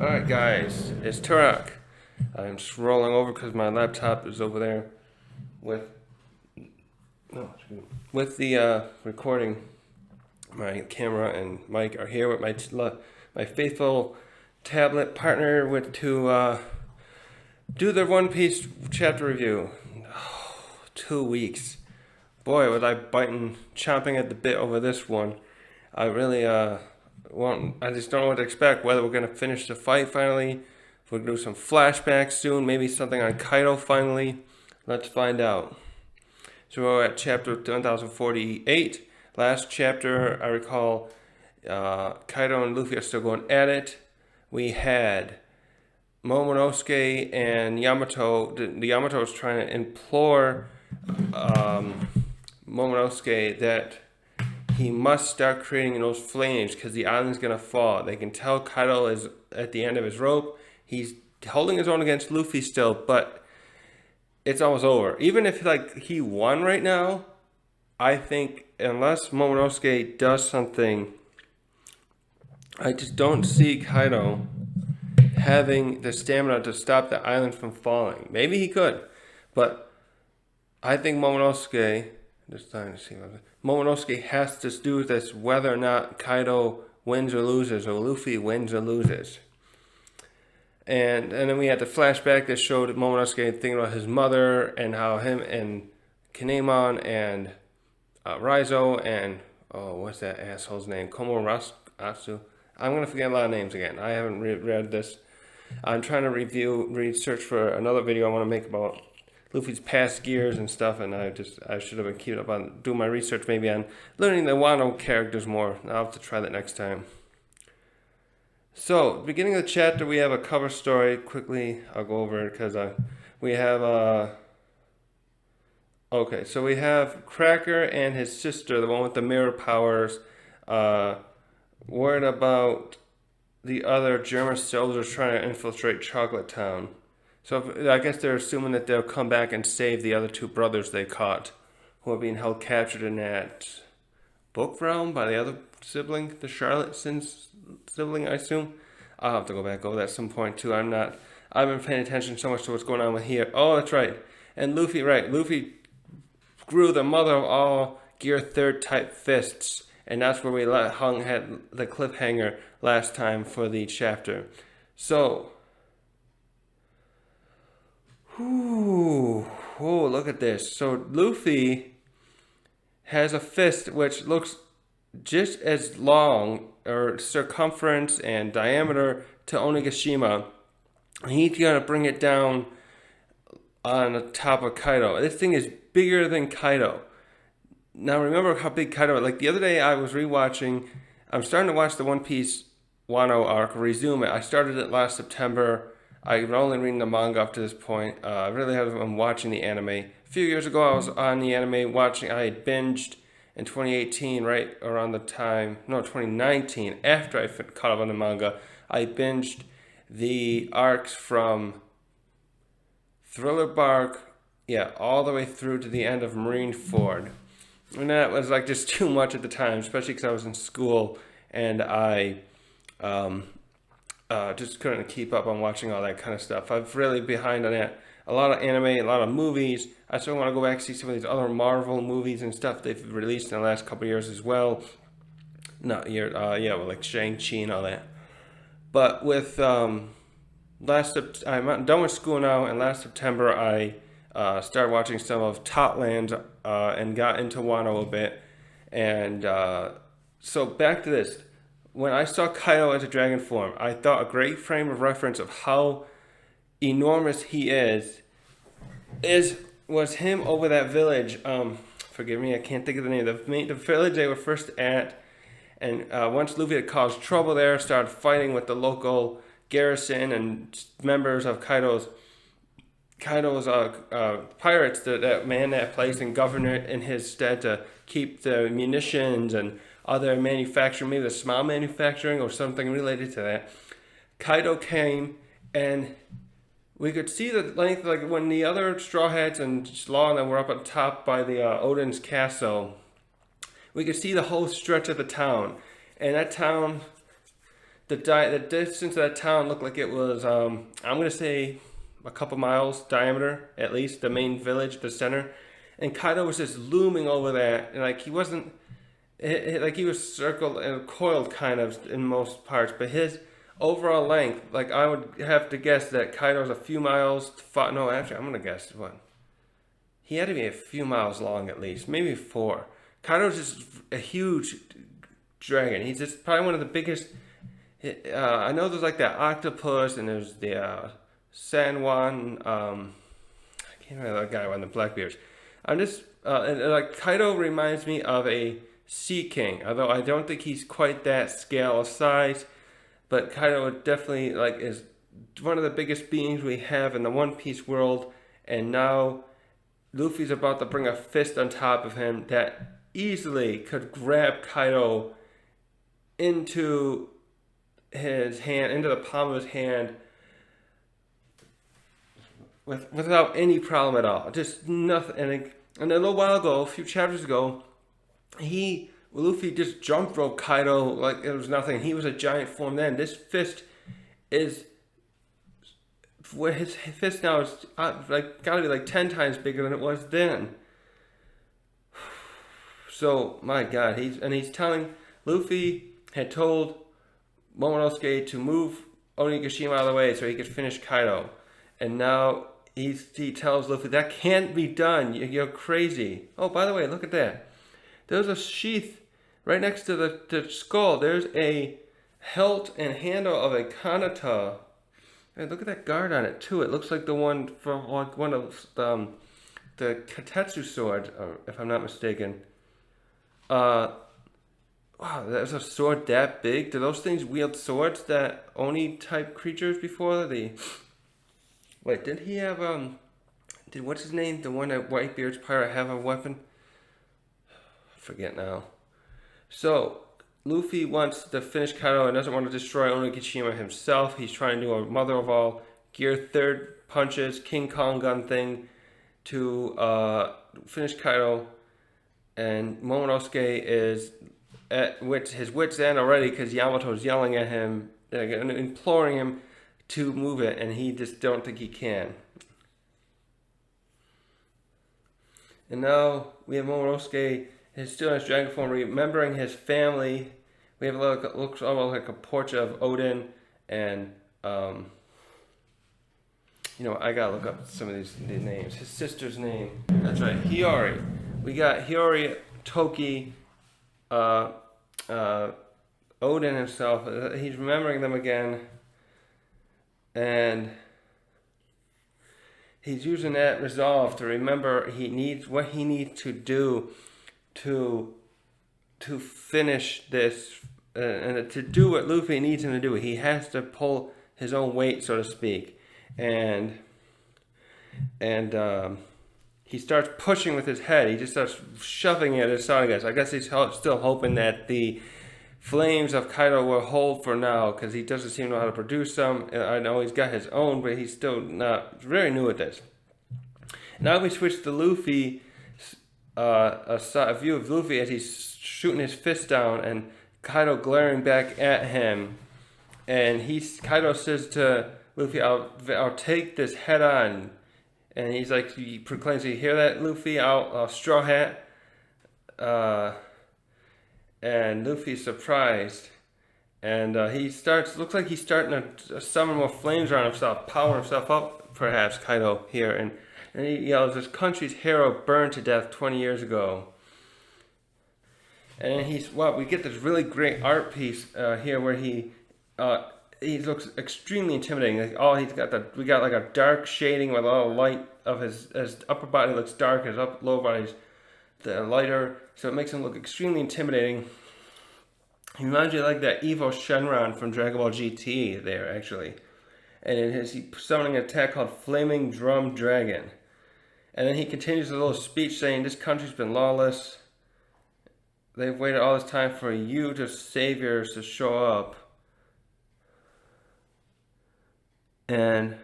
Alright guys, it's Turok. I'm just rolling over because my laptop is over there with with the recording. My camera and mic are here with my faithful tablet partner to do the One Piece chapter review. 2 weeks. Boy, was I chomping at the bit over this one. I really I just don't know what to expect. Whether we're gonna finish the fight finally, if we're gonna do some flashbacks soon, maybe something on Kaido finally. Let's find out. So we're at chapter 1048. Last chapter, I recall, Kaido and Luffy are still going at it. We had Momonosuke and Yamato. The Yamato was trying to implore Momonosuke that he must start creating those flames because the island's gonna fall. They can tell Kaido is at the end of his rope. He's holding his own against Luffy still, but it's almost over. Even if he won right now, I think unless Momonosuke does something, I just don't see Kaido having the stamina to stop the island from falling. Maybe he could, but I think Momonosuke. Just trying to see. Momonosuke has to do this whether or not Kaido wins or loses, or Luffy wins or loses. And then we had the flashback that showed Momonosuke thinking about his mother and how him and Kinemon and Raizo and what's that asshole's name? Komorasu. I'm gonna forget a lot of names again. I haven't read this. I'm trying to research for another video I want to make about Luffy's past gears and stuff, and I should have been keeping up on doing my research maybe on learning the Wano characters more. I'll have to try that next time. So, beginning of the chapter, we have a cover story. Quickly, I'll go over it because we have okay, so we have Cracker and his sister, the one with the mirror powers, worried about the other German soldiers trying to infiltrate Chocolate Town. So I guess they're assuming that they'll come back and save the other two brothers they caught, who are being held captured in that book realm by the other sibling, the Charlotteson's sibling, I assume. I'll have to go back over that at some point too. I've been paying attention so much to what's going on with here. Oh, that's right. And Luffy, right. Luffy grew the mother of all Gear 3rd type fists. And that's where we had the cliffhanger last time for the chapter. So, look at this. So Luffy has a fist which looks just as long, or circumference and diameter, to Onigashima. He's gonna bring it down on the top of Kaido. This thing is bigger than Kaido. Now remember how big Kaido is. Like the other day I was rewatching, I'm starting to watch the One Piece Wano arc, resume it. I started it last September. I've been only reading the manga up to this point. I really haven't been watching the anime. A few years ago, I was on the anime watching. I had binged in 2018, right around the time, no, 2019, after I caught up on the manga. I binged the arcs from Thriller Bark, all the way through to the end of Marineford. And that was just too much at the time, especially because I was in school and I just couldn't keep up on watching all that kind of stuff. I'm really behind on that. A lot of anime, a lot of movies. I still want to go back and see some of these other Marvel movies and stuff they've released in the last couple of years as well. Like Shang-Chi and all that. But with I'm done with school now, and last September I started watching some of Totland and got into Wano a bit. And so back to this. When I saw Kaido as a dragon form, I thought a great frame of reference of how enormous he was him over that village. Forgive me, I can't think of the name. The village they were first at, and once Luffy had caused trouble there, started fighting with the local garrison and members of Kaido's pirates that man that place and govern it in his stead to keep the munitions and other manufacturing, maybe the small manufacturing or something related to that. Kaido came, and we could see the length, like when the other Straw Hats and Law and them were up on top by the Odin's castle, we could see the whole stretch of the town. And that town the distance of that town looked like it was I'm gonna say a couple miles diameter at least. The main village, the center, and Kaido was just looming over that, and like he wasn't like he was circled and coiled kind of in most parts, but his overall length, like I would have to guess that Kaido's a few miles. No, actually, I'm gonna guess what he had to be a few miles long at least, maybe 4. Kaido's just a huge dragon. He's just probably one of the biggest. I know there's like that octopus and there's the San Juan. I can't remember that guy on the Blackbeards. I'm just like Kaido reminds me of a Sea King, although I don't think he's quite that scale of size. But Kaido definitely like is one of the biggest beings we have in the One Piece world, and now Luffy's about to bring a fist on top of him that easily could grab Kaido into his hand, into the palm of his hand, without any problem at all. Just nothing. And a little while ago, a few chapters ago, Luffy just jump rope Kaido like it was nothing. He was a giant form then. This fist is, where his fist now is like gotta be like 10 times bigger than it was then. So my God, he's telling Luffy had told Momonosuke to move Onigashima out of the way so he could finish Kaido, and now he tells Luffy that can't be done. You're crazy. Oh, by the way, look at that. There's a sheath right next to the skull. There's a hilt and handle of a kanata. Hey, look at that guard on it too. It looks like the one from like one of the Katetsu sword, if I'm not mistaken. Wow, there's a sword that big. Do those things wield swords that Oni type creatures before? Wait, did he have did what's his name? The one at Whitebeard's pirate have a weapon? I forget now. So Luffy wants to finish Kaido and doesn't want to destroy Onigashima himself. He's trying to do a mother of all gear third punches, King Kong gun thing to finish Kaido. And Momonosuke is at his wit's end already because Yamato's yelling at him, imploring him to move it, and he just don't think he can. And now we have Momonosuke, his still in his dragon form, remembering his family. We have looks almost like a portrait of Odin, and I gotta look up some of these names. His sister's name, that's right, Hiyori. We got Hiyori, Toki, Odin himself. He's remembering them again, and he's using that resolve to remember what he needs to do to finish this, and to do what Luffy needs him to do. He has to pull his own weight, so to speak, and he starts pushing with his head. He just starts shoving it at his side, guys. I guess he's still hoping that the flames of Kaido will hold for now, because he doesn't seem to know how to produce them. I know he's got his own, but he's still not very new at this. Now we switch to Luffy, a view of Luffy as he's shooting his fist down, and Kaido glaring back at him. And Kaido says to Luffy, "I'll take this head on." And he's like, he proclaims, "You hear that, Luffy? I'll Straw Hat." And Luffy's surprised. And looks like he's starting to summon more flames around himself, powering himself up, perhaps, Kaido here. And he yells, "This country's hero burned to death 20 years ago." And we get this really great art piece here where he looks extremely intimidating. Like, we got like a dark shading with all the light of his upper body looks dark, his lower body's lighter, so it makes him look extremely intimidating. He reminds you like that Evo Shenron from Dragon Ball GT there, actually. And he's summoning an attack called Flaming Drum Dragon. And then he continues a little speech saying, "This country's been lawless. They've waited all this time for you to saviors to show up." And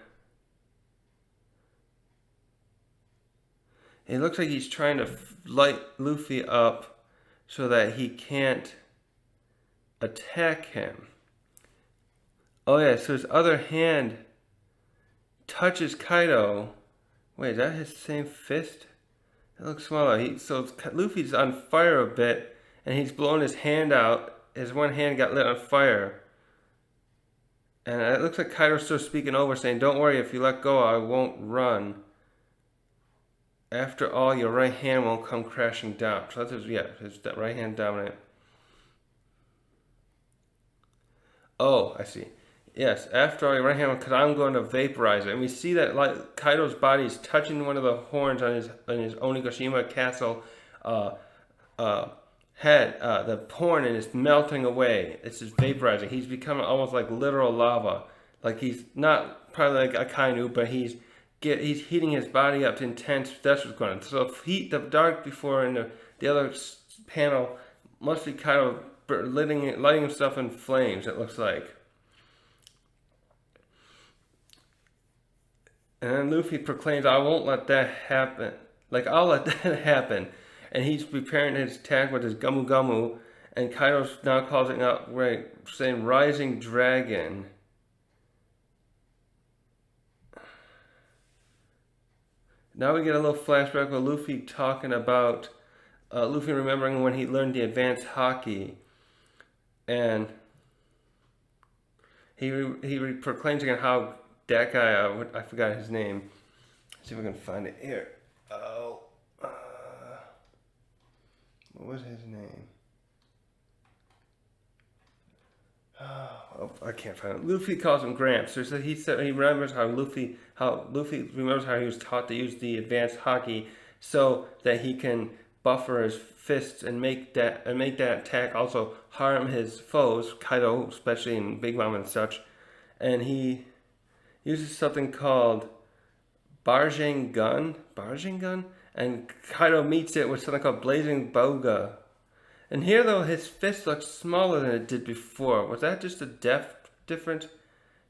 it looks like he's trying to light Luffy up so that he can't attack him. Oh yeah, so his other hand touches Kaido. Wait, is that his same fist? It looks smaller. Luffy's on fire a bit, and he's blowing his hand out. His one hand got lit on fire. And it looks like Kaido's still speaking over, saying, "Don't worry, if you let go, I won't run. After all, your right hand won't come crashing down." So that's his right hand dominant. Oh, I see. Yes, after all, your right hand, because I'm going to vaporize it. And we see that like Kaido's body is touching one of the horns on his Onigashima castle uh, head. The horn, and it's melting away. It's just vaporizing. He's becoming almost like literal lava. Like he's not probably like a Kainu, but he's heating his body up to intense. That's what's going on. So heat, the dark before in the other panel must be Kaido lighting himself in flames. It looks like. And then Luffy proclaims, "I won't let that happen. Like, I'll let that happen." And he's preparing his attack with his Gumu Gumu. And Kaido's now calling out, right, saying, "Rising Dragon." Now we get a little flashback with Luffy talking about, Luffy remembering when he learned the advanced Haki. And he proclaims again how that guy, I forgot his name. Let's see if I can find it here. Oh, what was his name? Oh, I can't find it. Luffy calls him Gramps. So he said he remembers how Luffy remembers how he was taught to use the advanced Haki so that he can buffer his fists and make that attack also harm his foes, Kaido especially, and Big Mom and such. And he uses something called Barjing Gun, and Kaido meets it with something called Blazing Boga. And here, though, his fist looks smaller than it did before. Was that just a depth difference?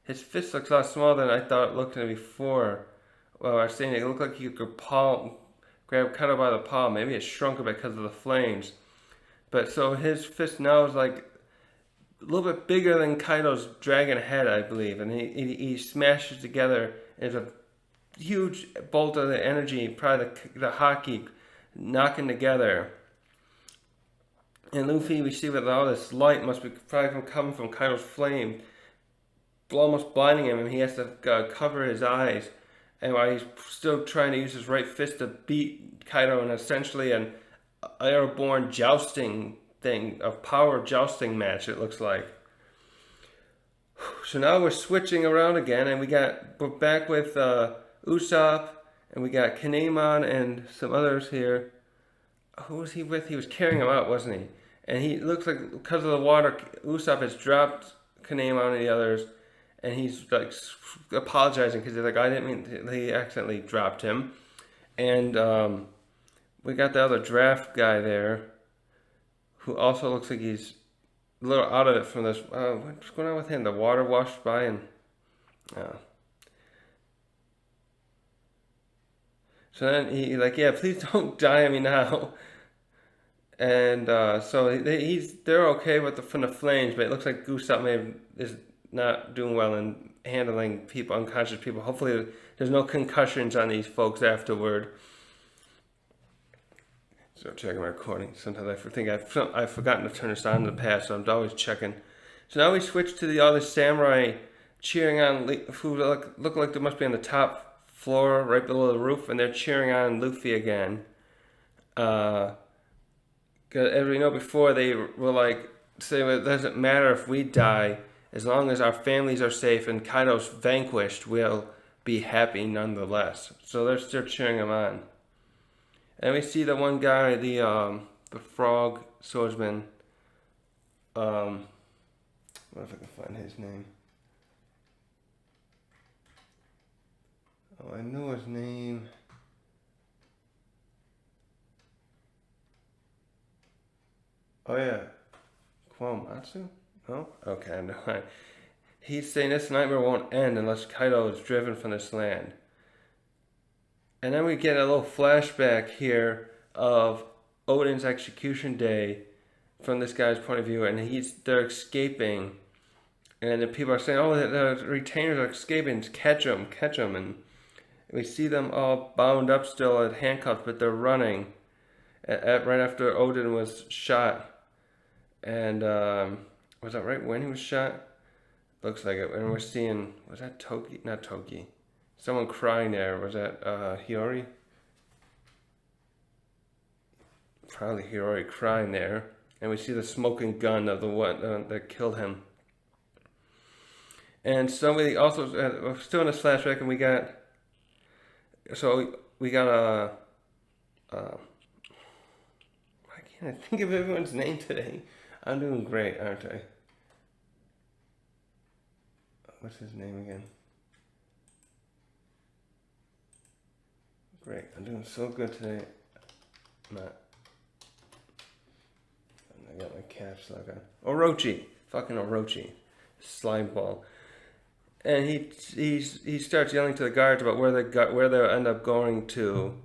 His fist looks a lot smaller than I thought it looked before. Well, I was saying it looked like you could grab Kaido by the palm. Maybe it shrunk a bit because of the flames. But so his fist now is like a little bit bigger than Kaido's dragon head, I believe. And he smashes together as a huge bolt of the energy, probably the Haki, knocking together. And Luffy, we see that all this light must be probably coming from Kaido's flame, almost blinding him, and he has to cover his eyes. And while he's still trying to use his right fist to beat Kaido in essentially an airborne jousting thing, a power jousting match, it looks like. So now we're switching around again, and we're back with Usopp, and we got Kinemon and some others here. Who was he with? He was carrying him out, wasn't he? And he looks like, because of the water, Usopp has dropped Kinemon and the others, and he's like apologizing because he's like, "I didn't mean to," he accidentally dropped him. And we got the other draft guy there, who also looks like he's a little out of it from this. What's going on with him? The water washed by and. So then he like, "Yeah, please don't die on me now." And so they're okay with from the flames, but it looks like Usopp is not doing well in handling unconscious people. Hopefully there's no concussions on these folks afterward. So checking my recording. Sometimes I think I've forgotten to turn this on in the past, so I'm always checking. So now we switch to the other samurai cheering on, who look like they must be on the top floor right below the roof, and they're cheering on Luffy again. As we know before, they were like, saying it doesn't matter if we die, as long as our families are safe and Kaido's vanquished, we'll be happy nonetheless. So they're still cheering him on. And we see the one guy, the frog swordsman. What if I can find his name? Oh, I know his name. Oh yeah, Kwamatsu? No? Okay, no. He's saying this nightmare won't end unless Kaido is driven from this land. And then we get a little flashback here of Odin's execution day from this guy's point of view, and they're escaping And the people are saying, "Oh, the retainers are escaping! Catch them! Catch them!" And we see them all bound up still at handcuffs, but they're running. Right after Odin was shot, and was that right when he was shot? Looks like it. And we're seeing, was that Toki? Not Toki. Someone crying there. Was that Hiyori? Probably Hiyori crying there. And we see the smoking gun of the one that killed him. And somebody also, we're still in a flashback, and we got why can't I think of everyone's name today? I'm doing great, aren't I? What's his name again? Great, I'm doing so good today. Not. I got my caps lock on. Orochi, fucking Orochi, slime ball, and he starts yelling to the guards about where they'll end up going to,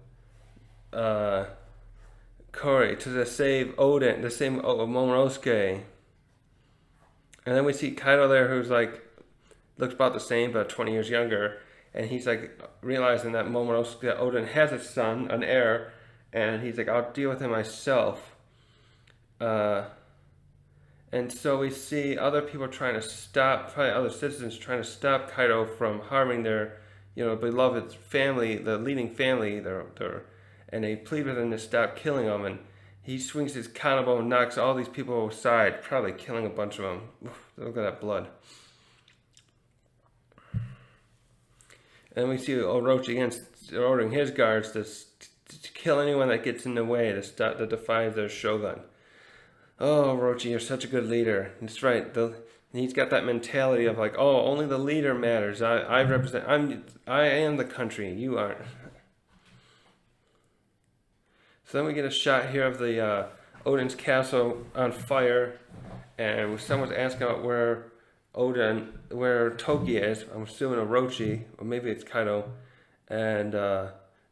Kori to save Odin, to save Momonosuke, and then we see Kaido there, who's like looks about the same but 20 years younger, and he's like realizing that that Odin has a son, an heir, and he's like, I'll deal with him myself. And so we see other people trying to stop, probably other citizens trying to stop Kaido from harming their, beloved family, the leading family, and they plead with him to stop killing them, and he swings his kanabo and knocks all these people aside, probably killing a bunch of them. Oof, look at that blood. And we see Orochi against ordering his guards to kill anyone that gets in the way, that defies their shogun. Oh, Orochi, you're such a good leader. That's right. He's got that mentality of like, oh, only the leader matters. I am the country. You aren't. So then we get a shot here of the Odin's castle on fire, and someone's asking about where Toki is. I'm assuming Orochi, or maybe it's Kaido, and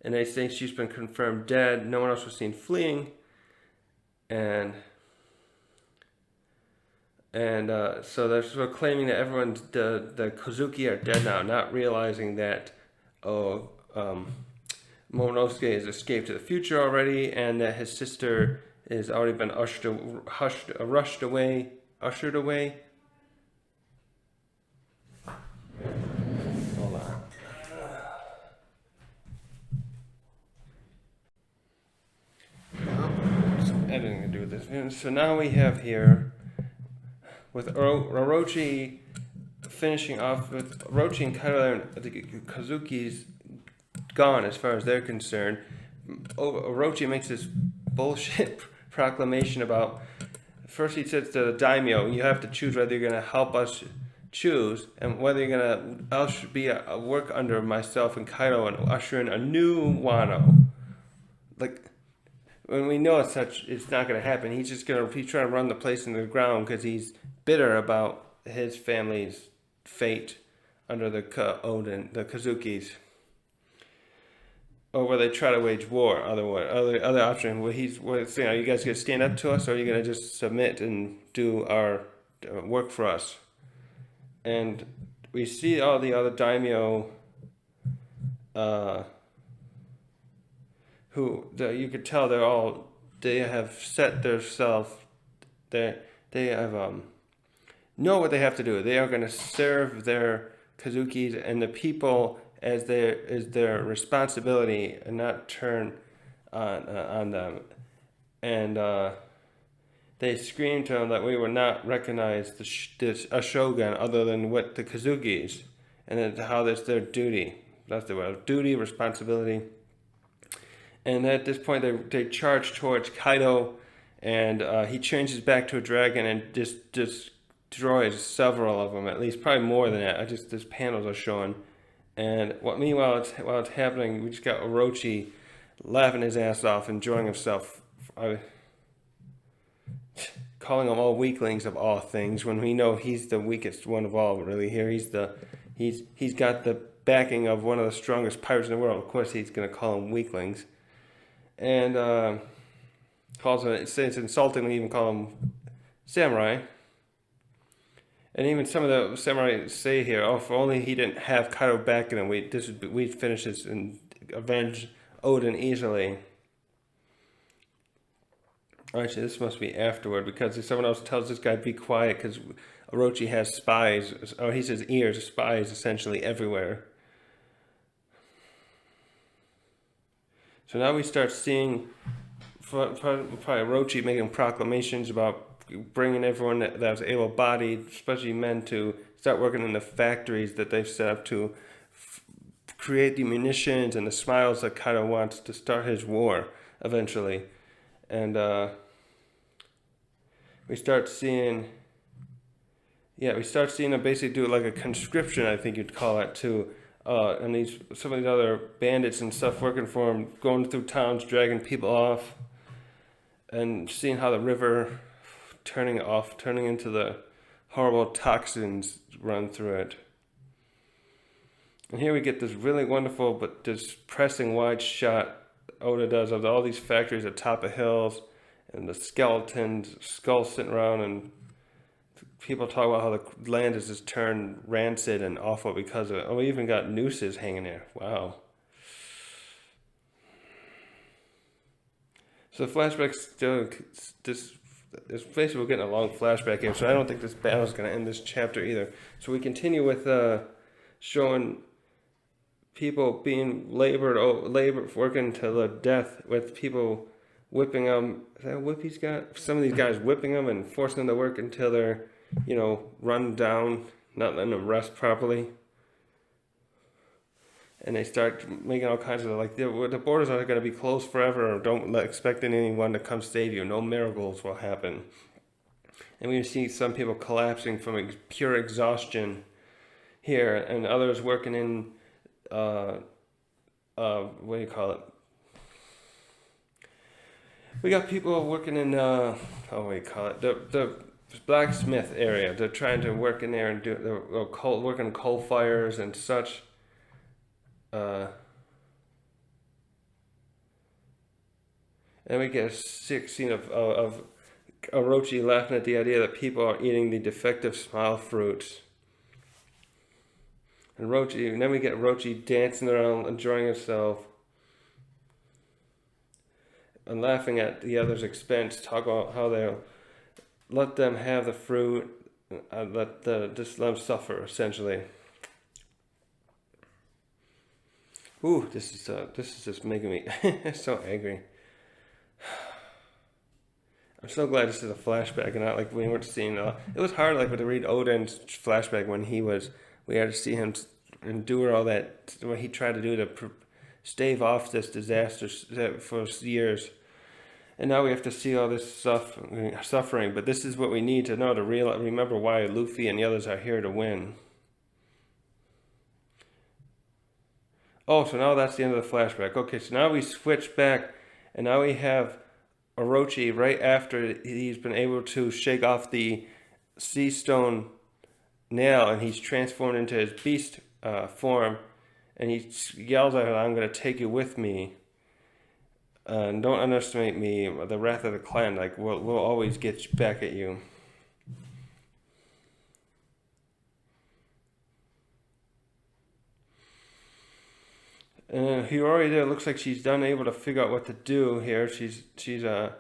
they say she's been confirmed dead. No one else was seen fleeing, and so they're sort of claiming that the Kozuki are dead now, not realizing that Momonosuke has escaped to the future already, and that his sister has already been ushered away. Hold on. Anything to do with this. So now we have here, with Orochi finishing off with Orochi and Kaido, the Kozuki's gone as far as they're concerned. Orochi makes this bullshit proclamation about, first he says to the daimyo, you have to choose whether you're going to help us choose and whether you're going to work under myself and Kaido and usher in a new Wano. Like, when we know it's not going to happen, he's trying to run the place into the ground because he's bitter about his family's fate under the Kazukis. Or where they try to wage war, other option where he's saying, are you guys going to stand up to us, or are you going to just submit and do our work for us? And we see all the other daimyo you could tell they have set themselves, they have know what they have to do. They are going to serve their Kazukis and the people as their responsibility, and not turn on them. And they screamed to him that we would not recognize a shogun other than what the Kazukis, and how that's their duty. That's the word, duty, responsibility. And at this point, they charge towards Kaido, and he changes back to a dragon and just destroys several of them, at least, probably more than that. These panels are showing. And meanwhile, while it's happening, we just got Orochi laughing his ass off, enjoying himself, calling them all weaklings of all things, when we know he's the weakest one of all. Really, here he's got the backing of one of the strongest pirates in the world. Of course, he's going to call them weaklings, and calls them. It's insulting when you even call them samurai. And even some of the samurai say here, "Oh, if only he didn't have Kaido back in him, we'd finish this and avenge Odin easily." Actually, this must be afterward because someone else tells this guy be quiet because Orochi has spies, or he says ears, spies essentially everywhere. So now we start seeing probably Orochi making proclamations about bringing everyone that was able-bodied, especially men, to start working in the factories that they've set up to create the munitions and the smiles that Kaido wants to start his war eventually. And we start seeing them basically do like a conscription, I think you'd call it, to and some of these other bandits and stuff working for him, going through towns, dragging people off, and seeing how the river turning into the horrible toxins run through it. And here we get this really wonderful but depressing wide shot Oda does of all these factories atop of hills and the skeletons, skulls sitting around, and people talk about how the land has just turned rancid and awful because of it. Oh, we even got nooses hanging there. Wow. So the flashback's still it's basically we're getting a long flashback here, so I don't think this battle is going to end this chapter either. So we continue with showing people being labored, working to the death with people whipping them. Is that a whip he's got? Some of these guys whipping them and forcing them to work until they're, run down, not letting them rest properly. And they start making all kinds of, like, the borders are going to be closed forever, or don't expect anyone to come save you. No miracles will happen. And we see some people collapsing from pure exhaustion here, and others working in, what do you call it? We got people working in, what do you call it? The blacksmith area. They're trying to work in there and working coal fires and such. And we get a sick scene of Orochi laughing at the idea that people are eating the defective smile fruits. And then we get Orochi dancing around, enjoying himself, and laughing at the other's expense, talk about how they'll let them have the fruit, and just let them suffer, essentially. Ooh, this is just making me so angry. I'm so glad this is a flashback and not like we weren't seeing. It was hard like to read Odin's flashback when we had to see him endure all that, what he tried to do to stave off this disaster for years. And now we have to see all this suffering. But this is what we need to know to remember why Luffy and the others are here to win. Oh, so now that's the end of the flashback. Okay, so now we switch back, and now we have Orochi right after he's been able to shake off the sea stone nail, and he's transformed into his beast form, and he yells at her, "I'm going to take you with me. Don't underestimate me, the wrath of the clan. Like, we'll always get back at you." Hiyori there looks like she's able to figure out what to do here. She's I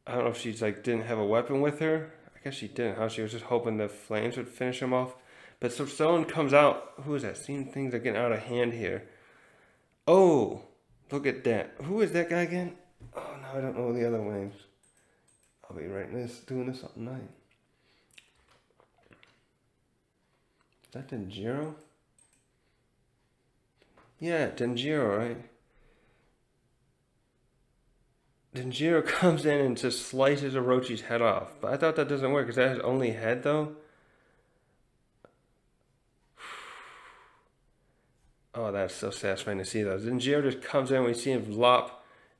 don't know if she's didn't have a weapon with her. I guess she didn't. How she was just hoping the flames would finish him off. But so someone comes out. Who is that? Seeing things are getting out of hand here. Oh, look at that. Who is that guy again? Oh no, I don't know the other names. I'll be doing this all night. Is that Denjiro? Yeah, Denjiro, right? Denjiro comes in and just slices Orochi's head off. But I thought that doesn't work. Is that his only head, though? Oh, that's so satisfying to see, though. Denjiro just comes in, we see him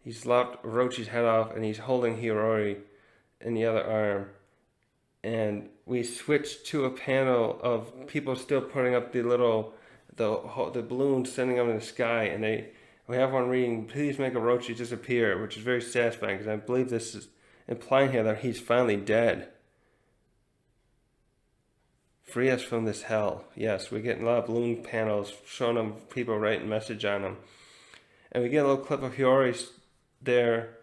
he's lopped Orochi's head off, and he's holding Hiyori in the other arm. And we switch to a panel of people still putting up the balloons, sending them in the sky, and we have one reading, "Please make Orochi disappear," which is very satisfying because I believe this is implying here that he's finally dead. free us from this hell. Yes, we're getting a lot of balloon panels showing them people writing message on them. And we get a little clip of Hiyori there.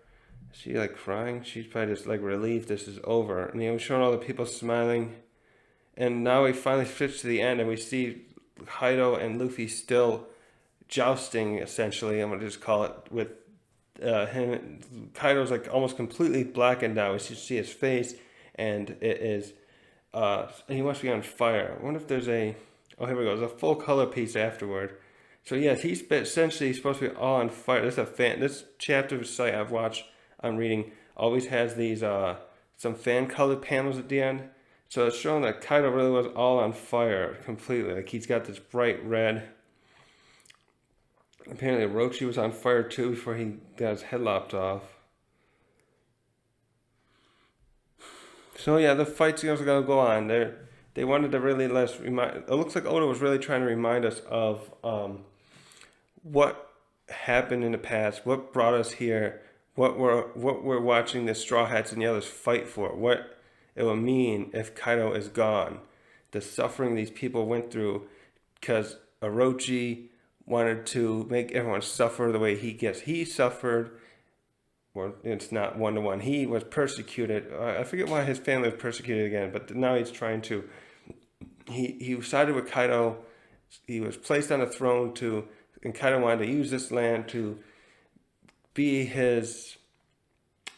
Is she like crying? She's probably just like relieved this is over. And we're showing all the people smiling. And now we finally switch to the end and we see Kaido and Luffy still jousting, essentially, I'm going to just call it, with him. Kaido's like almost completely blackened out. We see his face and it is, he must be on fire. I wonder if there's a, oh, here we go. There's a full color piece afterward. So yes, he's essentially supposed to be all on fire. This chapter of site I'm reading, always has these, some fan colored panels at the end. So it's showing that Kaido really was all on fire completely. Like he's got this bright red. Apparently Orochi was on fire too before he got his head lopped off. So yeah, the fights are going to go on. They wanted to really it looks like Oda was really trying to remind us of what happened in the past, what brought us here, what we're watching the Straw Hats and the others fight for, what it will mean if Kaido is gone. The suffering these people went through because Orochi wanted to make everyone suffer the way he suffered. Well, it's not one-to-one. He was persecuted. I forget why his family was persecuted again, but now he's trying to. He sided with Kaido. He was placed on a throne and Kaido wanted to use this land to be his,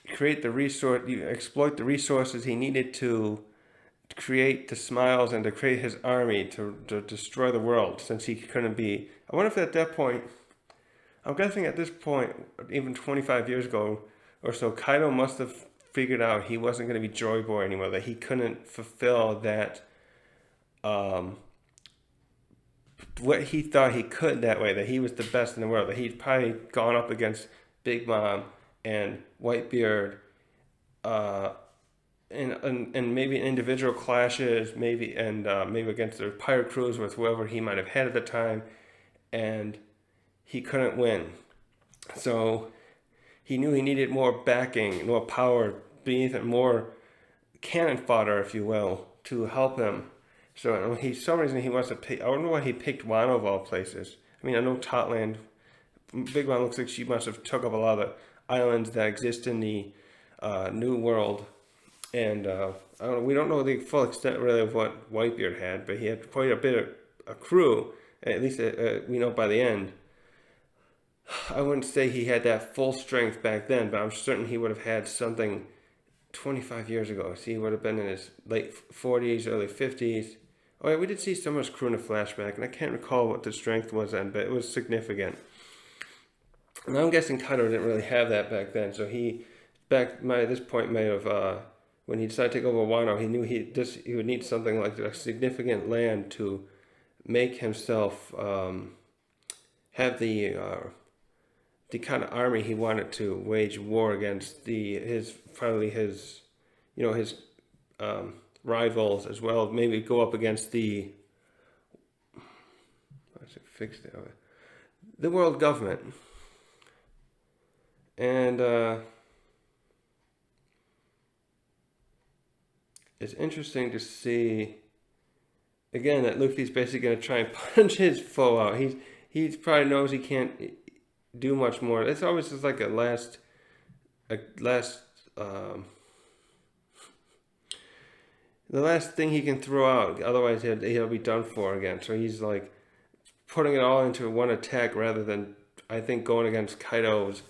exploit the resources he needed to create the smiles and to create his army to destroy the world, since he couldn't be. I wonder if at that point, I'm guessing at this point, even 25 years ago or so, Kaido must have figured out he wasn't going to be Joy Boy anymore, that he couldn't fulfill that, what he thought he could that way, that he was the best in the world, that he'd probably gone up against Big Mom and Whitebeard, and maybe individual clashes, maybe against the pirate crews with whoever he might have had at the time, and he couldn't win. So he knew he needed more backing, more power beneath it, more cannon fodder, if you will, to help him. So for some reason he wants to pick. I don't know why he picked Wano of all places. I mean, I know Totland. Big Mom looks like she must have took up a lot of the islands that exist in the New World. And we don't know the full extent really of what Whitebeard had, but he had quite a bit of a crew. At least we know by the end. I wouldn't say he had that full strength back then, but I'm certain he would have had something 25 years ago. See, he would have been in his late 40s, early 50s. Oh yeah, we did see some of his crew in a flashback, and I can't recall what the strength was then, but it was significant. And I'm guessing Kaido didn't really have that back then, so at this point may have, when he decided to take over Wano, he knew he would need something like a significant land to make himself have the kind of army he wanted to wage war against his rivals, as well. Maybe go up against the world government. And it's interesting to see again that Luffy's basically going to try and punch his foe out. He probably knows he can't do much more. It's always just like a last the last thing he can throw out. Otherwise he'll be done for again. So he's like putting it all into one attack rather than, I think, going against Kaido's.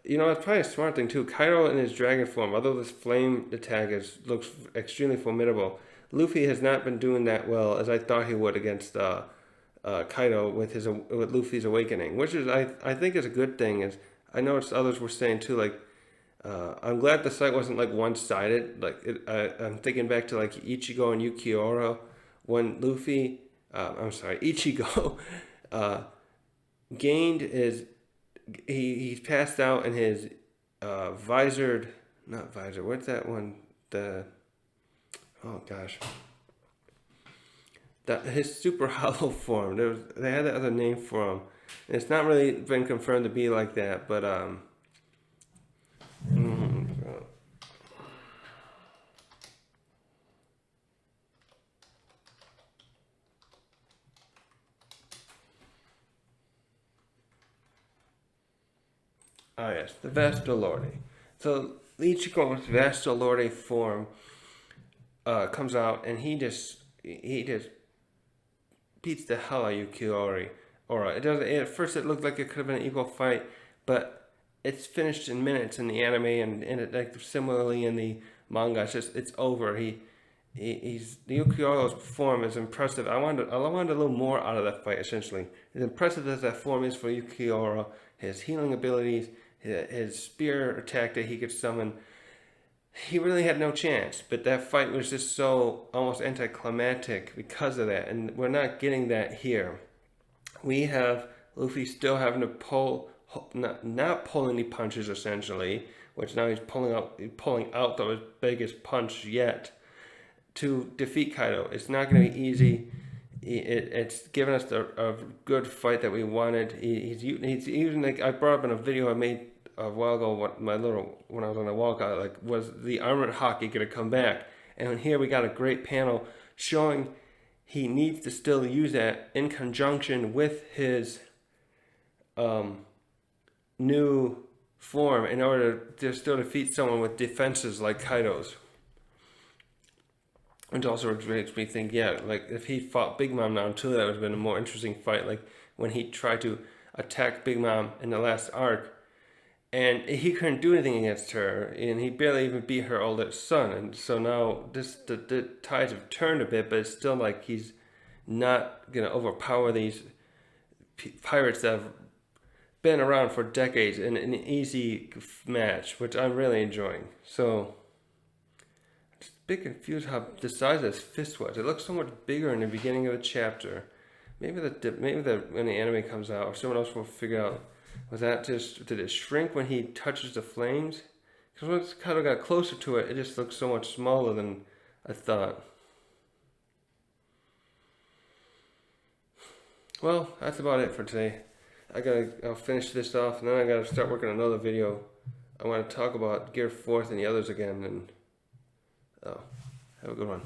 It's probably a smart thing too. Kaido in his dragon form, although this flame attack looks extremely formidable, Luffy has not been doing that well as I thought he would against Kaido with Luffy's awakening, which is I think is a good thing. Is I noticed others were saying too, like I'm glad the fight wasn't like one-sided. Like I'm thinking back to like Ichigo and Yukioro when Ichigo gained his. He passed out in his what's that one? His super hollow form. They had that other name for him. And it's not really been confirmed to be like that, but Oh yes, the Vestalordi. So Ichigo's Vestalordi form comes out, and he just beats the hell out of Yukiori. Or it doesn't. At first, it looked like it could have been an equal fight, but it's finished in minutes in the anime, and it, like similarly in the manga. It's over. He's the Yukioro's form is impressive. I wanted a little more out of that fight. Essentially, as impressive as that form is for Yukioro, his healing abilities, his spear attack that he could summon, he really had no chance. But that fight was just so almost anticlimactic because of that, and we're not getting that here. We have Luffy still having to not pull any punches essentially, which now he's pulling out the biggest punch yet to defeat Kaido. It's not going to be easy. It's given us a good fight that we wanted. He's even like I brought up in a video I made a while ago. When I was on a walkout, like was the armored hockey going to come back? And here we got a great panel showing he needs to still use that in conjunction with his new form in order to still defeat someone with defenses like Kaido's. And also it makes me think, yeah, like if he fought Big Mom now too, that would have been a more interesting fight. Like when he tried to attack Big Mom in the last arc, and he couldn't do anything against her, and he barely even beat her oldest son. And so now the tides have turned a bit, but it's still like he's not gonna overpower these pirates that have been around for decades in an easy match, which I'm really enjoying. So I'm just a bit confused how the size of his fist was. It looks so much bigger in the beginning of the chapter. Maybe when the anime comes out, or someone else will figure out. Was that just, did it shrink when he touches the flames? Because once Kaido got closer to it, it just looked so much smaller than I thought. Well, that's about it for today. I'll finish this off, and then I gotta start working on another video. I want to talk about Gear 4th and the others again, and have a good one.